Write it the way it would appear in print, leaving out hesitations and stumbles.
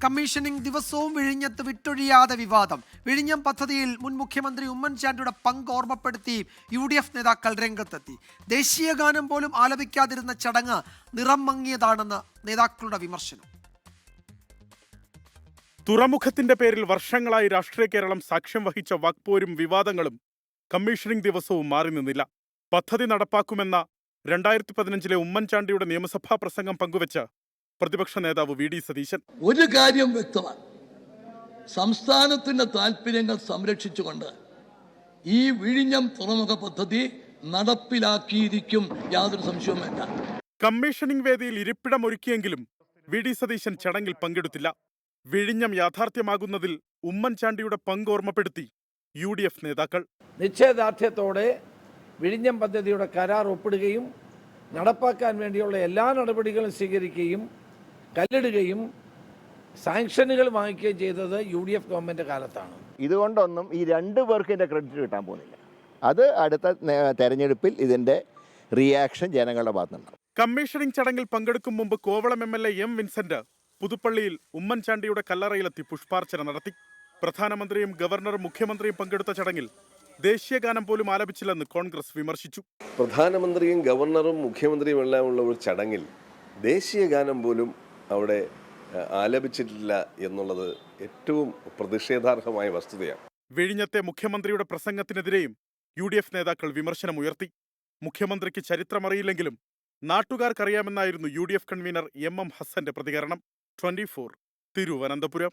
Commissioning ദിവസവും വിഴിഞ്ഞത്ത് വിട്ടൊഴിയാതെ വിവാദം. വിഴിഞ്ഞം പദ്ധതിയിൽ മുൻ മുഖ്യമന്ത്രി ഉമ്മൻചാണ്ടിയുടെ പങ്ക് ഓർമ്മപ്പെടുത്തി UDF നേതാക്കൾ രംഗത്തെത്തി. ദേശീയ ഗാനം പോലും ആലപിക്കാതിരുന്ന ചടങ്ങ് നിറം മങ്ങിയതാണെന്ന് നേതാക്കളുടെ വിമർശനം. തുറമുഖത്തിന്റെ പേരിൽ വർഷങ്ങളായി രാഷ്ട്രീയ കേരളം സാക്ഷ്യം വഹിച്ച വാക്പോരും വിവാദങ്ങളും കമ്മീഷനിംഗ് ദിവസവും മാറി നിന്നില്ല. പദ്ധതി നടപ്പാക്കുമെന്ന 2015 ഉമ്മൻചാണ്ടിയുടെ നിയമസഭാ പ്രസംഗം പങ്കുവച്ച് പ്രതിപക്ഷ നേതാവ് VD സതീശൻ. ഒരു കാര്യം വ്യക്തമാണ്, സംസ്ഥാനത്തിന്റെ താല്പര്യങ്ങൾ സംരക്ഷിച്ചുകൊണ്ട് ഈ വിഴിഞ്ഞം തുറമുഖ പദ്ധതി നടപ്പിലാക്കിയിരിക്കും, യാതൊരു സംശയവും വേണ്ട. കമ്മീഷനിംഗ് വേദിയിൽ ഇരിപ്പിടമൊരുക്കിയെങ്കിലും VD സതീശൻ ചടങ്ങിൽ പങ്കെടുത്തില്ല. വിഴിഞ്ഞം യാഥാർത്ഥ്യമാകുന്നതിൽ ഉമ്മൻചാണ്ടിയുടെ പങ്ക് ഓർമ്മപ്പെടുത്തി UDF നേതാക്കൾ. നിശ്ചയദാർഢ്യത്തോടെ വിഴിഞ്ഞം പദ്ധതിയുടെ കരാർ ഒപ്പിടുകയും നടപ്പാക്കാൻ വേണ്ടിയുള്ള എല്ലാ നടപടികളും സ്വീകരിക്കുകയും കല്ലിടുകയും സാങ്ഷനുകൾ വാങ്ങിക്കുകയും ചെയ്തത് UDF ഗവൺമെൻറ് കാലത്താണ്. ഇതുകൊണ്ടൊന്നും ഈ രണ്ടു പേർക്ക് ഇതിൻ്റെ ക്രെഡിറ്റ് കിട്ടാൻ പോകുന്നില്ല. അത് അടുത്ത തെരഞ്ഞെടുപ്പിൽ ഇതിൻ്റെ റിയാക്ഷൻ ജനങ്ങളുടെ ഭാഗത്തുണ്ടാവും. കമ്മീഷനിംഗ് ചടങ്ങിൽ പങ്കെടുക്കും മുമ്പ് കോവളം MLA M. വിൻസെന്റ് പുതുപ്പള്ളിയിൽ ഉമ്മൻചാണ്ടിയുടെ കല്ലറയിലെത്തി പുഷ്പാർച്ചന നടത്തി. പ്രധാനമന്ത്രിയും ഗവർണറും മുഖ്യമന്ത്രിയും പങ്കെടുത്ത ചടങ്ങിൽ ദേശീയഗാനം പോലും ആലപിച്ചില്ലെന്ന് കോൺഗ്രസ് വിമർശിച്ചു. പ്രധാനമന്ത്രിയും ഗവർണറും മുഖ്യമന്ത്രിയും എല്ലാമുള്ള ഒരു ചടങ്ങിൽ ദേശീയഗാനം പോലും അവിടെ ആലപിച്ചിട്ടില്ല എന്നുള്ളത് ഏറ്റവും പ്രതിഷേധാർഹമായ വസ്തുതയാണ്. വിഴിഞ്ഞത്തെ മുഖ്യമന്ത്രിയുടെ പ്രസംഗത്തിനെതിരെയും UDF നേതാക്കൾ വിമർശനമുയർത്തി. മുഖ്യമന്ത്രിക്ക് ചരിത്രമറിയില്ലെങ്കിലും നാട്ടുകാർക്കറിയാമെന്നായിരുന്നു UDF കൺവീനർ MM ഹസന്റെ പ്രതികരണം. 24 തിരുവനന്തപുരം.